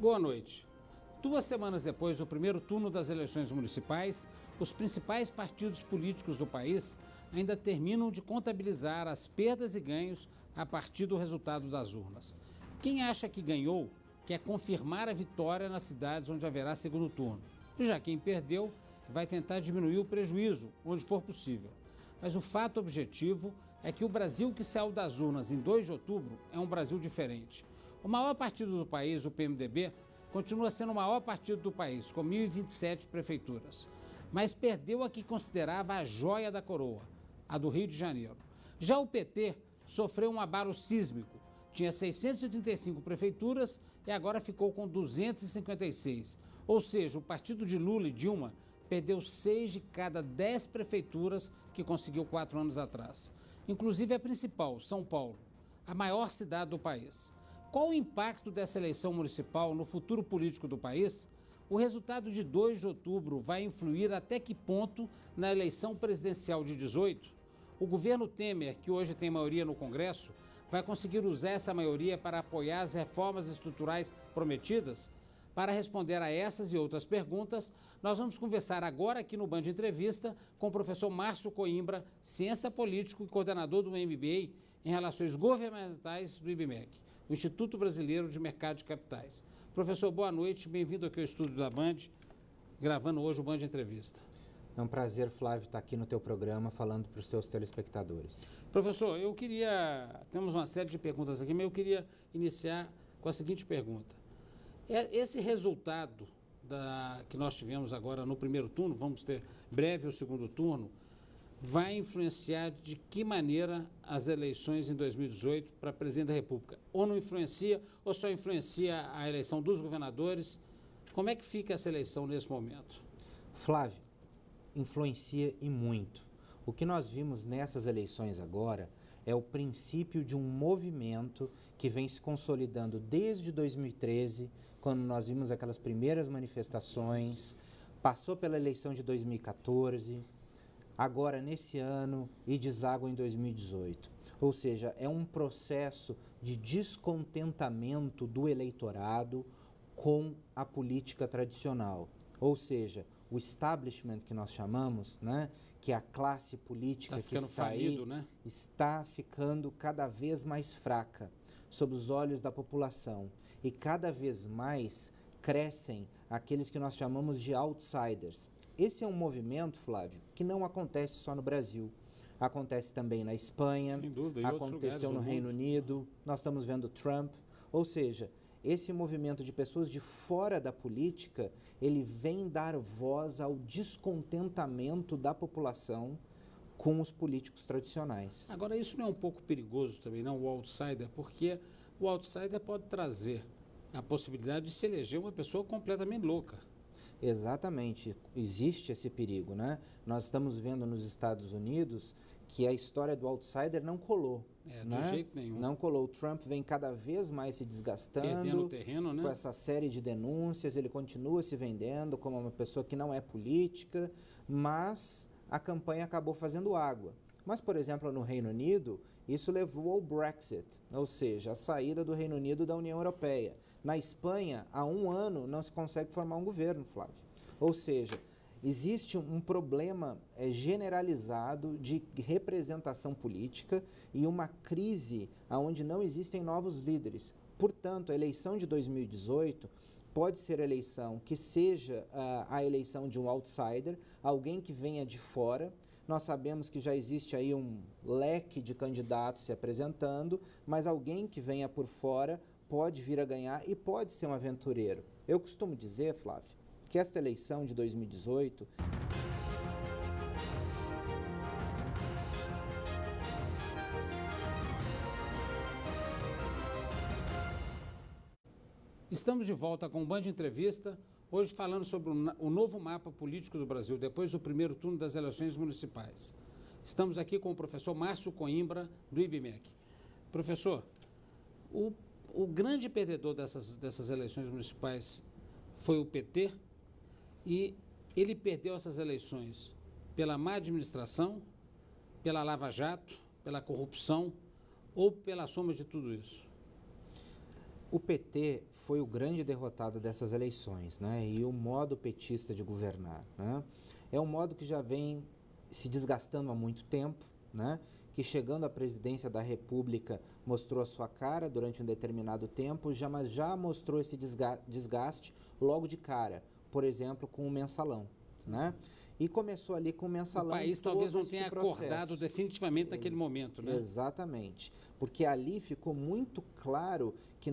Boa noite. 2 semanas depois do primeiro turno das eleições municipais, os principais partidos políticos do país ainda terminam de contabilizar as perdas e ganhos a partir do resultado das urnas. Quem acha que ganhou quer confirmar a vitória nas cidades onde haverá segundo turno. Já quem perdeu vai tentar diminuir o prejuízo onde for possível. Mas o fato objetivo é que o Brasil que saiu das urnas em 2 de outubro é um Brasil diferente. O maior partido do país, o PMDB, continua sendo o maior partido do país, com 1.027 prefeituras. Mas perdeu a que considerava a joia da coroa, a do Rio de Janeiro. Já o PT sofreu um abalo sísmico. Tinha 635 prefeituras e agora ficou com 256. Ou seja, o partido de Lula e Dilma perdeu 6 de cada 10 prefeituras que conseguiu 4 anos atrás. Inclusive a principal, São Paulo, a maior cidade do país. Qual o impacto dessa eleição municipal no futuro político do país? O resultado de 2 de outubro vai influir até que ponto na eleição presidencial de 18? O governo Temer, que hoje tem maioria no Congresso, vai conseguir usar essa maioria para apoiar as reformas estruturais prometidas? Para responder a essas e outras perguntas, nós vamos conversar agora aqui no Band Entrevista com o professor Márcio Coimbra, cientista político e coordenador do MBA em Relações Governamentais do IBMEC, o Instituto Brasileiro de Mercado de Capitais. Professor, boa noite, bem-vindo aqui ao estúdio da Band, gravando hoje o Band Entrevista. É um prazer, Flávio, estar aqui no teu programa falando para os teus telespectadores. Professor, temos uma série de perguntas aqui, mas eu queria iniciar com a seguinte pergunta. Esse resultado que nós tivemos agora no primeiro turno, vamos ter breve o segundo turno, vai influenciar de que maneira as eleições em 2018 para presidente da República? Ou não influencia, ou só influencia a eleição dos governadores? Como é que fica essa eleição nesse momento? Flávio, influencia e muito. O que nós vimos nessas eleições agora é o princípio de um movimento que vem se consolidando desde 2013, quando nós vimos aquelas primeiras manifestações, passou pela eleição de 2014, agora nesse ano e deságua em 2018. Ou seja, é um processo de descontentamento do eleitorado com a política tradicional. Ou seja, o establishment que nós chamamos, né, que é a classe política que está aí, né? Está ficando cada vez mais fraca sob os olhos da população e cada vez mais crescem aqueles que nós chamamos de outsiders. Esse é um movimento, Flávio, que não acontece só no Brasil. Acontece também na Espanha, sem dúvida, aconteceu no Reino Unido, nós estamos vendo Trump, ou seja, esse movimento de pessoas de fora da política, ele vem dar voz ao descontentamento da população com os políticos tradicionais. Agora, isso não é um pouco perigoso também, não, o outsider? Porque o outsider pode trazer a possibilidade de se eleger uma pessoa completamente louca. Exatamente, existe esse perigo, né? Nós estamos vendo nos Estados Unidos que a história do outsider não colou. De jeito nenhum. Não colou. O Trump vem cada vez mais se desgastando, perdendo o terreno, né? Com essa série de denúncias, ele continua se vendendo como uma pessoa que não é política, mas a campanha acabou fazendo água. Mas, por exemplo, no Reino Unido, isso levou ao Brexit, ou seja, a saída do Reino Unido da União Europeia. Na Espanha, há 1 ano, não se consegue formar um governo, Flávio. Ou seja, existe um problema generalizado de representação política e uma crise onde não existem novos líderes. Portanto, a eleição de 2018 pode ser a eleição que seja a eleição de um outsider, alguém que venha de fora. Nós sabemos que já existe aí um leque de candidatos se apresentando, mas alguém que venha por fora pode vir a ganhar e pode ser um aventureiro. Eu costumo dizer, Flávio, que esta eleição de 2018... Estamos de volta com o Band Entrevista, hoje falando sobre o novo mapa político do Brasil, depois do primeiro turno das eleições municipais. Estamos aqui com o professor Márcio Coimbra, do IBMEC. Professor, o grande perdedor dessas eleições municipais foi o PT e ele perdeu essas eleições pela má administração, pela Lava Jato, pela corrupção ou pela soma de tudo isso? O PT foi o grande derrotado dessas eleições, né? E o modo petista de governar, né? É um modo que já vem se desgastando há muito tempo, né? Que chegando à presidência da República mostrou a sua cara durante um determinado tempo, mas já mostrou esse desgaste logo de cara, por exemplo, com o mensalão, né? E começou ali com o mensalão. O país talvez não tenha acordado definitivamente naquele momento, né? Exatamente, porque ali ficou muito claro que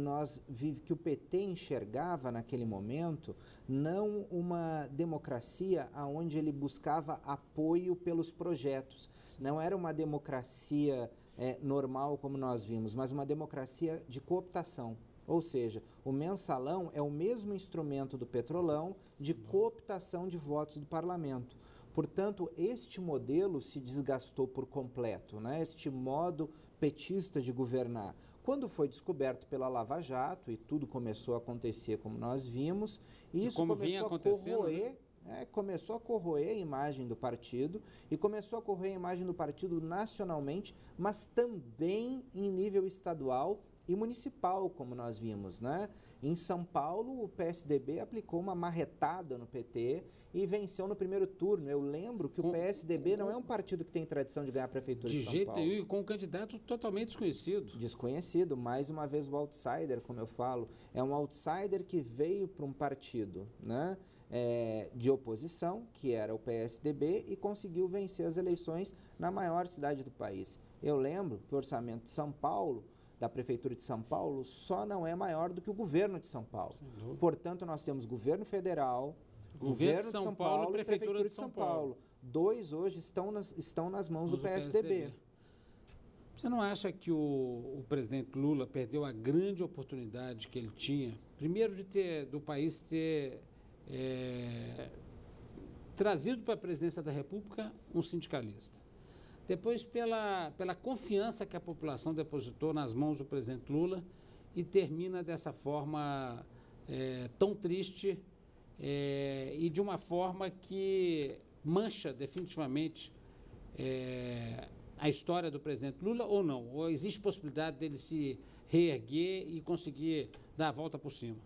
que o PT enxergava naquele momento não uma democracia onde ele buscava apoio pelos projetos. Não era uma democracia normal como nós vimos, mas uma democracia de cooptação. Ou seja, o mensalão é o mesmo instrumento do petrolão de cooptação de votos do parlamento. Portanto, este modelo se desgastou por completo, né? Este modo petista de governar. Quando foi descoberto pela Lava Jato e tudo começou a acontecer como nós vimos, isso começou a corroer, né? Começou a corroer a imagem do partido e começou a corroer a imagem do partido nacionalmente, mas também em nível estadual e municipal, como nós vimos, né? Em São Paulo, o PSDB aplicou uma marretada no PT e venceu no primeiro turno. Eu lembro que o PSDB não é um partido que tem tradição de ganhar a prefeitura de São Paulo. De jeito nenhum, com um candidato totalmente desconhecido. Desconhecido, mais uma vez o outsider, como eu falo. É um outsider que veio para um partido, né? De oposição, que era o PSDB, e conseguiu vencer as eleições na maior cidade do país. Eu lembro que o orçamento de São Paulo, da Prefeitura de São Paulo, só não é maior do que o governo de São Paulo. Portanto, nós temos governo federal, governo de São Paulo e Prefeitura de São Paulo. Dois hoje estão nas mãos do PSDB. Você não acha que o presidente Lula perdeu a grande oportunidade que ele tinha, primeiro do país ter trazido para a presidência da República um sindicalista? Depois, pela confiança que a população depositou nas mãos do presidente Lula e termina dessa forma tão triste e de uma forma que mancha definitivamente a história do presidente Lula ou não? Ou existe possibilidade dele se reerguer e conseguir dar a volta por cima?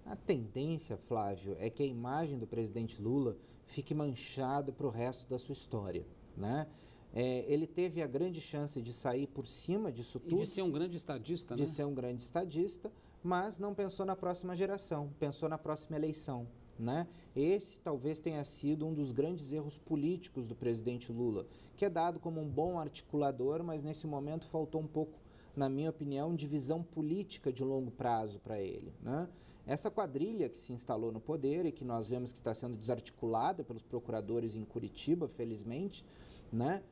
A tendência, Flávio, é que a imagem do presidente Lula fique manchada para o resto da sua história, né? Ele teve a grande chance de sair por cima disso tudo. E de ser um grande estadista, né? De ser um grande estadista, mas não pensou na próxima geração, pensou na próxima eleição, né? Esse talvez tenha sido um dos grandes erros políticos do presidente Lula, que é dado como um bom articulador, mas nesse momento faltou um pouco, na minha opinião, de visão política de longo prazo para ele, né? Essa quadrilha que se instalou no poder e que nós vemos que está sendo desarticulada pelos procuradores em Curitiba, felizmente, né?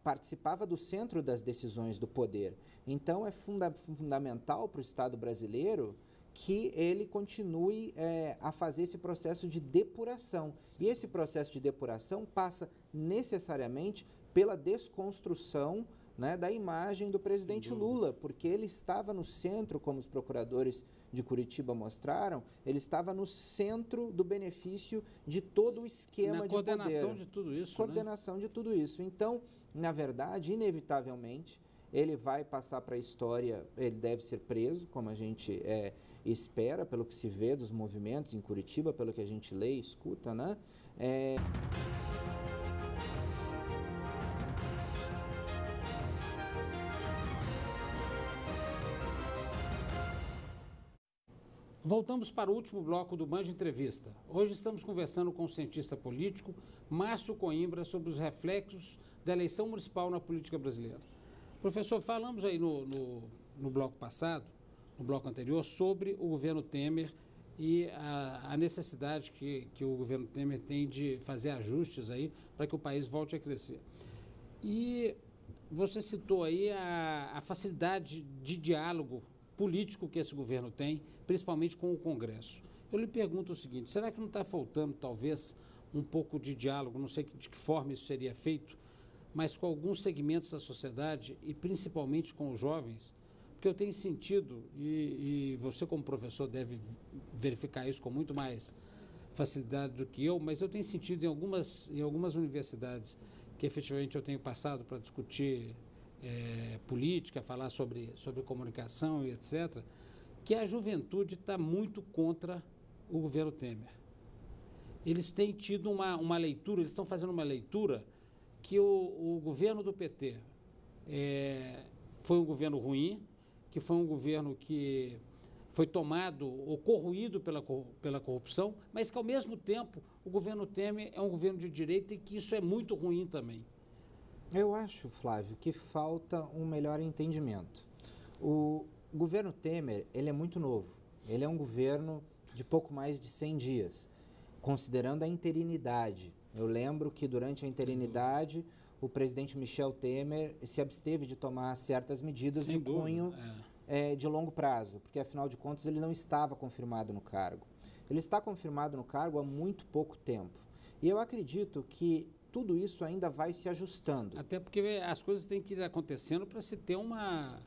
Participava do centro das decisões do poder. Então, é fundamental para o Estado brasileiro que ele continue a fazer esse processo de depuração. E esse processo de depuração passa necessariamente pela desconstrução, né, da imagem do presidente Lula, porque ele estava no centro, como os procuradores de Curitiba mostraram, ele estava no centro do benefício de todo o esquema de poder. Na coordenação de tudo isso, Coordenação de tudo isso. Então, na verdade, inevitavelmente, ele vai passar para a história, ele deve ser preso, como a gente espera, pelo que se vê dos movimentos em Curitiba, pelo que a gente lê e escuta, né? Voltamos para o último bloco do Band Entrevista. Hoje estamos conversando com o cientista político Márcio Coimbra sobre os reflexos da eleição municipal na política brasileira. Professor, falamos aí no bloco passado, no bloco anterior, sobre o governo Temer e a necessidade que o governo Temer tem de fazer ajustes aí para que o país volte a crescer. E você citou aí a facilidade de diálogo político que esse governo tem, principalmente com o Congresso. Eu lhe pergunto o seguinte, será que não está faltando, talvez, um pouco de diálogo, não sei de que forma isso seria feito, mas com alguns segmentos da sociedade e principalmente com os jovens? Porque eu tenho sentido, e você como professor deve verificar isso com muito mais facilidade do que eu, mas eu tenho sentido em algumas universidades que efetivamente eu tenho passado para discutir política, falar sobre comunicação e etc., que a juventude está muito contra o governo Temer. Eles têm tido uma leitura, eles estão fazendo uma leitura que o governo do PT foi um governo ruim, que foi um governo que foi tomado ou corroído pela corrupção, mas que, ao mesmo tempo, o governo Temer é um governo de direita e que isso é muito ruim também. Eu acho, Flávio, que falta um melhor entendimento. O governo Temer, ele é muito novo. Ele é um governo de pouco mais de 100 dias, considerando a interinidade. Eu lembro que durante a interinidade, o presidente Michel Temer se absteve de tomar certas medidas de cunho de longo prazo, porque, afinal de contas, ele não estava confirmado no cargo. Ele está confirmado no cargo há muito pouco tempo. E eu acredito que tudo isso ainda vai se ajustando. Até porque as coisas têm que ir acontecendo para se ter uma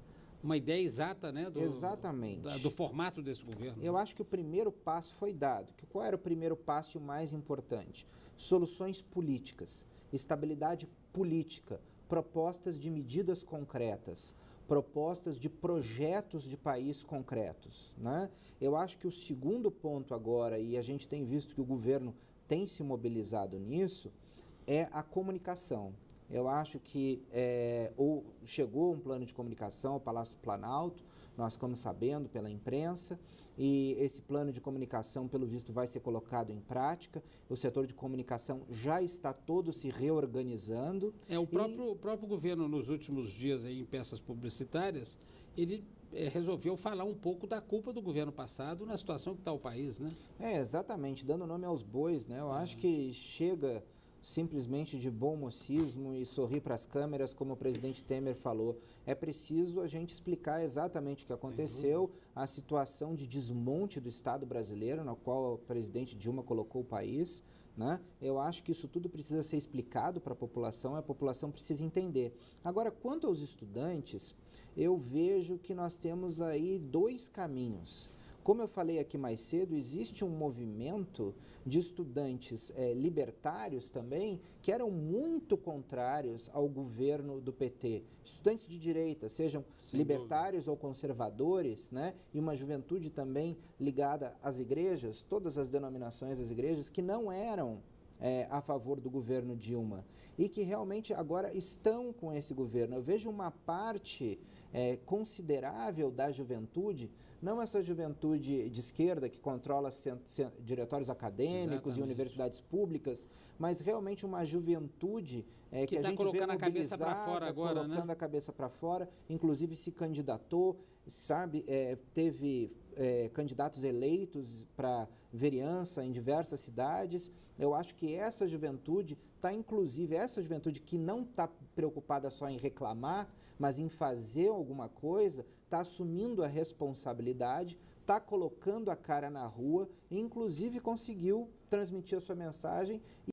ideia exata, né, Exatamente. do formato desse governo. Eu acho que o primeiro passo foi dado. Qual era o primeiro passo e o mais importante? Soluções políticas, estabilidade política, propostas de medidas concretas, propostas de projetos de país concretos, né? Eu acho que o segundo ponto agora, e a gente tem visto que o governo tem se mobilizado nisso, é a comunicação. Eu acho que chegou um plano de comunicação ao Palácio do Planalto, nós ficamos sabendo pela imprensa, e esse plano de comunicação, pelo visto, vai ser colocado em prática. O setor de comunicação já está todo se reorganizando. O próprio governo, nos últimos dias, aí, em peças publicitárias, ele resolveu falar um pouco da culpa do governo passado na situação que está o país, né? Exatamente, dando nome aos bois, né? Eu acho que chega simplesmente de bom mocismo e sorrir para as câmeras, como o presidente Temer falou. É preciso a gente explicar exatamente o que aconteceu, a situação de desmonte do Estado brasileiro, na qual o presidente Dilma colocou o país, né? Eu acho que isso tudo precisa ser explicado para a população precisa entender. Agora, quanto aos estudantes, eu vejo que nós temos aí dois caminhos. Como eu falei aqui mais cedo, existe um movimento de estudantes libertários também, que eram muito contrários ao governo do PT. Estudantes de direita, sejam libertários ou conservadores, né? E uma juventude também ligada às igrejas, todas as denominações das igrejas, que não eram a favor do governo Dilma e que realmente agora estão com esse governo. Eu vejo uma parte considerável da juventude, não essa juventude de esquerda que controla diretórios acadêmicos e universidades públicas, mas realmente uma juventude que a gente colocando vê a cabeça para fora agora, colocando né? a cabeça para fora, inclusive se candidatou, sabe, teve candidatos eleitos para vereança em diversas cidades. Eu acho que essa juventude essa juventude que não está preocupada só em reclamar, mas em fazer alguma coisa, está assumindo a responsabilidade, está colocando a cara na rua e, inclusive, conseguiu transmitir a sua mensagem